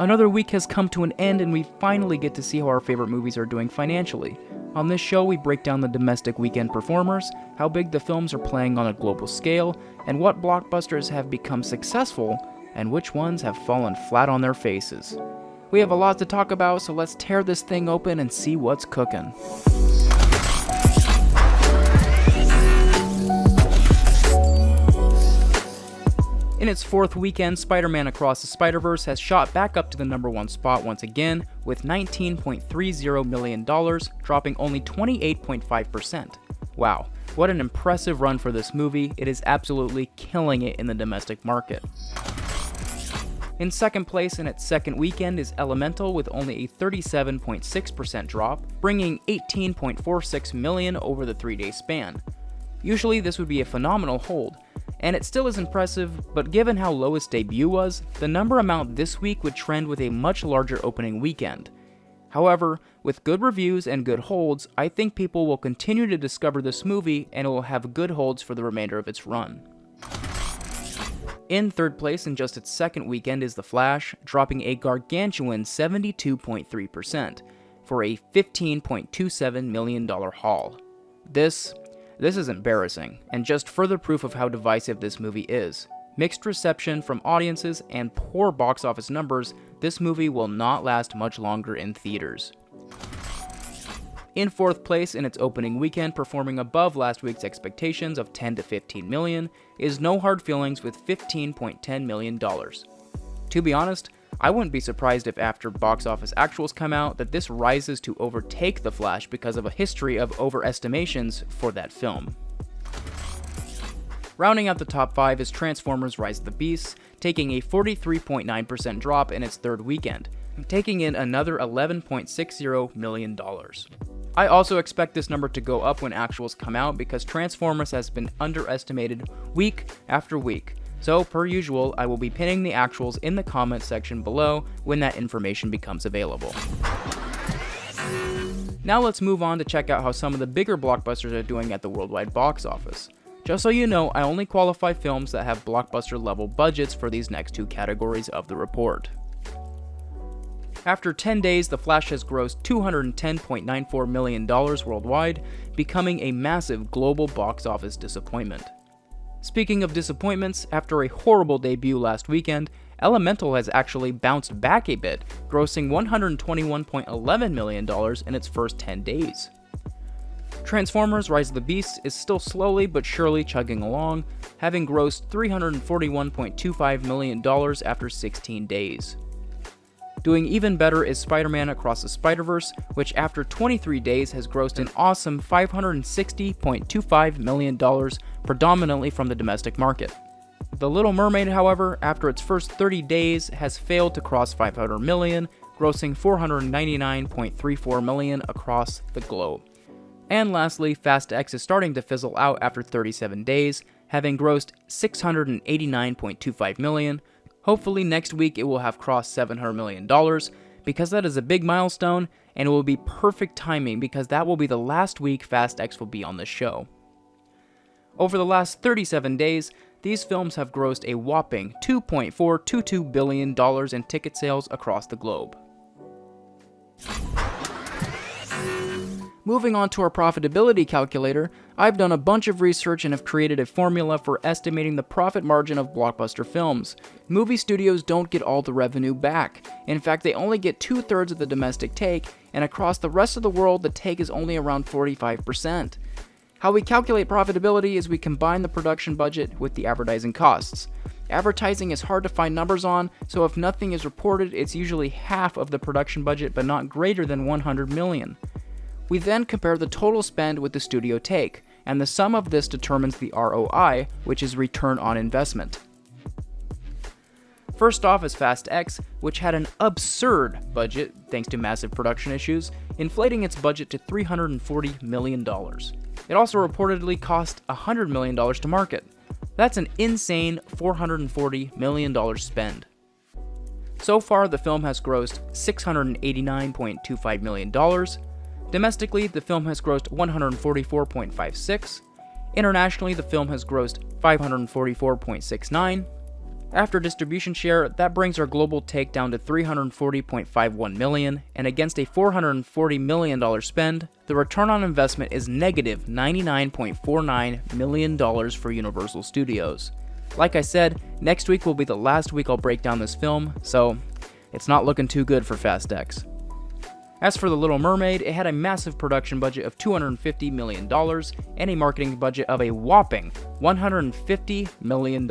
Another week has come to an end and we finally get to see how our favorite movies are doing financially. On this show, we break down the domestic weekend performers, how big the films are playing on a global scale, and what blockbusters have become successful, and which ones have fallen flat on their faces. We have a lot to talk about, so let's tear this thing open and see what's cooking. In its fourth weekend, Spider-Man Across the Spider-Verse has shot back up to the #1 spot once again, with $19.30 million, dropping only 28.5%. Wow, what an impressive run for this movie. It is absolutely killing it in the domestic market. In second place in its second weekend is Elemental with only a 37.6% drop, bringing $18.46 million over the 3-day span. Usually this would be a phenomenal hold, and it still is impressive, but given how low its debut was, the number amount this week would trend with a much larger opening weekend. However, with good reviews and good holds, I think people will continue to discover this movie and it will have good holds for the remainder of its run. In third place in just its second weekend is The Flash, dropping a gargantuan 72.3% for a $15.27 million haul. This is embarrassing, and just further proof of how divisive this movie is. Mixed reception from audiences and poor box office numbers, this movie will not last much longer in theaters. In fourth place in its opening weekend, performing above last week's expectations of 10 to 15 million, is No Hard Feelings with $15.10 million. To be honest, I wouldn't be surprised if after box office actuals come out that this rises to overtake The Flash because of a history of overestimations for that film. Rounding out the top 5 is Transformers Rise of the Beasts, taking a 43.9% drop in its third weekend, taking in another $11.60 million. I also expect this number to go up when actuals come out because Transformers has been underestimated week after week. So, per usual, I will be pinning the actuals in the comments section below when that information becomes available. Now let's move on to check out how some of the bigger blockbusters are doing at the worldwide box office. Just so you know, I only qualify films that have blockbuster level budgets for these next two categories of the report. After 10 days, The Flash has grossed $210.94 million worldwide, becoming a massive global box office disappointment. Speaking of disappointments, after a horrible debut last weekend, Elemental has actually bounced back a bit, grossing $121.11 million in its first 10 days. Transformers Rise of the Beasts is still slowly but surely chugging along, having grossed $341.25 million after 16 days. Doing even better is Spider-Man Across the Spider-Verse, which after 23 days has grossed an awesome $560.25 million, predominantly from the domestic market. The Little Mermaid, however, after its first 30 days has failed to cross 500 million, grossing $499.34 million across the globe. And lastly, Fast X is starting to fizzle out after 37 days, having grossed $689.25 million. Hopefully next week it will have crossed $700 million, because that is a big milestone, and it will be perfect timing because that will be the last week Fast X will be on the show. Over the last 37 days, these films have grossed a whopping $2.422 billion in ticket sales across the globe. Moving on to our profitability calculator, I've done a bunch of research and have created a formula for estimating the profit margin of blockbuster films. Movie studios don't get all the revenue back. In fact, they only get 2/3 of the domestic take, and across the rest of the world, the take is only around 45%. How we calculate profitability is we combine the production budget with the advertising costs. Advertising is hard to find numbers on, so if nothing is reported, it's usually half of the production budget but not greater than 100 million. We then compare the total spend with the studio take, and the sum of this determines the ROI, which is return on investment. First off is Fast X, which had an absurd budget thanks to massive production issues, inflating its budget to $340 million. It also reportedly cost $100 million to market. That's an insane $440 million spend. So far, the film has grossed $689.25 million. Domestically, the film has grossed $144.56. Internationally, the film has grossed $544.69. After distribution share, that brings our global take down to $340.51 million, and against a $440 million spend, the return on investment is negative $99.49 million for Universal Studios. Like I said, next week will be the last week I'll break down this film, so it's not looking too good for Fast X. As for The Little Mermaid, it had a massive production budget of $250 million and a marketing budget of a whopping $150 million.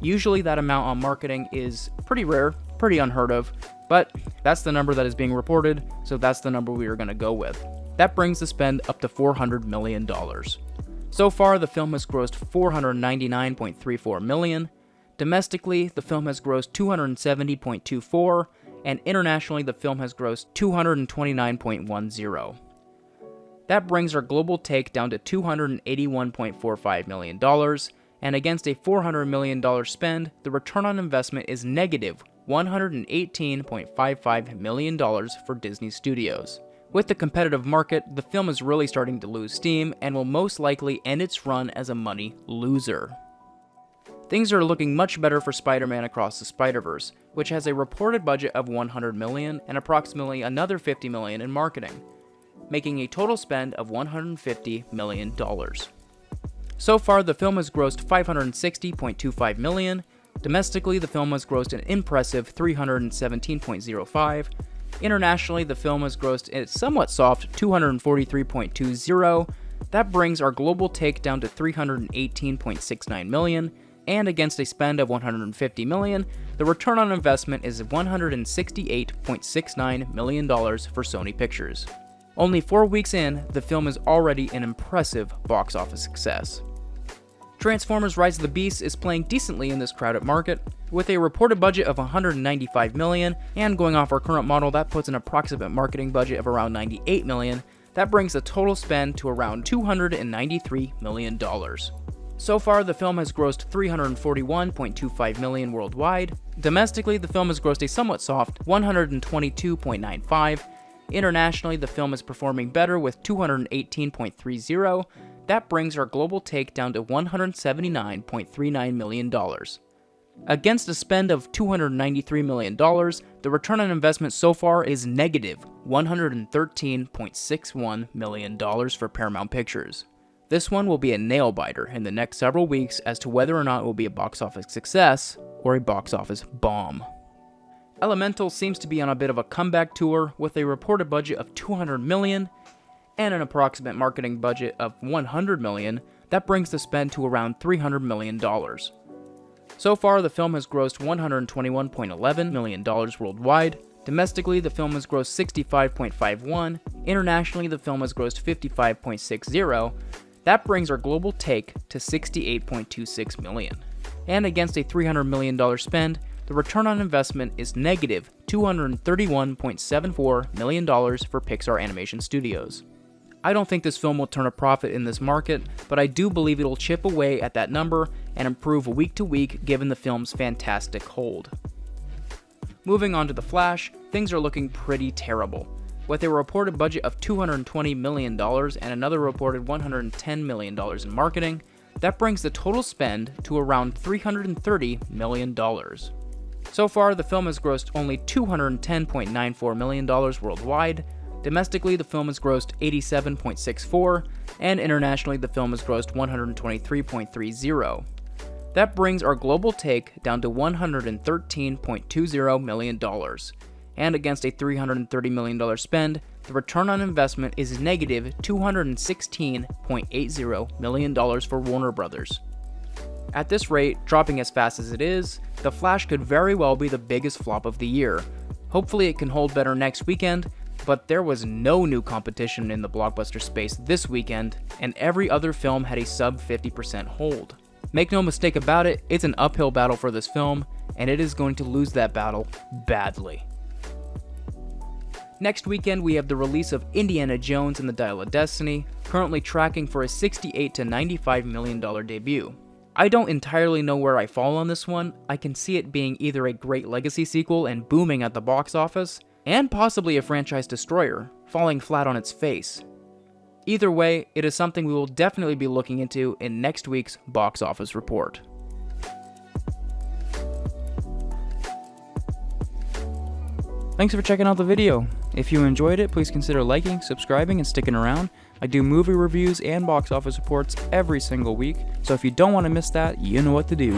Usually that amount on marketing is pretty rare, pretty unheard of, but that's the number that is being reported, so that's the number we are going to go with. That brings the spend up to $400 million. So far, the film has grossed $499.34 million. Domestically, the film has grossed $270.24, and internationally, the film has grossed $229.10. That brings our global take down to $281.45 million, and against a $400 million spend, the return on investment is negative $118.55 million for Disney Studios. With the competitive market, the film is really starting to lose steam and will most likely end its run as a money loser. Things are looking much better for Spider-Man Across the Spider-Verse, which has a reported budget of $100 million and approximately another $50 million in marketing, making a total spend of $150 million. So far, the film has grossed $560.25 million. Domestically, the film has grossed an impressive $317.05. Internationally, the film has grossed a somewhat soft $243.20. That brings our global take down to $318.69 million. And against a spend of $150 million, the return on investment is $168.69 million for Sony Pictures. Only 4 weeks in, the film is already an impressive box office success. Transformers: Rise of the Beasts is playing decently in this crowded market, with a reported budget of $195 million, and going off our current model, that puts an approximate marketing budget of around $98 million. That brings the total spend to around $293 million. So far, the film has grossed $341.25 million worldwide. Domestically, the film has grossed a somewhat soft $122.95. Internationally, the film is performing better with $218.30. That brings our global take down to $179.39 million. Against a spend of $293 million, the return on investment so far is negative $113.61 million for Paramount Pictures. This one will be a nail-biter in the next several weeks as to whether or not it will be a box office success or a box office bomb. Elemental seems to be on a bit of a comeback tour with a reported budget of $200 million and an approximate marketing budget of $100 million. That brings the spend to around $300 million. So far, the film has grossed $121.11 million worldwide. Domestically, the film has grossed $65.51. Internationally, the film has grossed $55.60. That brings our global take to $68.26 million. And against a $300 million spend, the return on investment is negative $231.74 million for Pixar Animation Studios. I don't think this film will turn a profit in this market, but I do believe it'll chip away at that number and improve week to week given the film's fantastic hold. Moving on to The Flash, things are looking pretty terrible. With a reported budget of $220 million and another reported $110 million in marketing, that brings the total spend to around $330 million. So far, the film has grossed only $210.94 million worldwide. Domestically, the film has grossed $87.64, and internationally, the film has grossed $123.30. That brings our global take down to $113.20 million. And against a $330 million spend, the return on investment is negative $216.80 million for Warner Brothers. At this rate, dropping as fast as it is, The Flash could very well be the biggest flop of the year. Hopefully it can hold better next weekend, but there was no new competition in the blockbuster space this weekend, and every other film had a sub 50% hold. Make no mistake about it, it's an uphill battle for this film, and it is going to lose that battle badly. Next weekend, we have the release of Indiana Jones and the Dial of Destiny, currently tracking for a $68 to $95 million debut. I don't entirely know where I fall on this one. I can see it being either a great legacy sequel and booming at the box office, and possibly a franchise destroyer, falling flat on its face. Either way, it is something we will definitely be looking into in next week's box office report. Thanks for checking out the video. If you enjoyed it, please consider liking, subscribing, and sticking around. I do movie reviews and box office reports every single week, so if you don't want to miss that, you know what to do.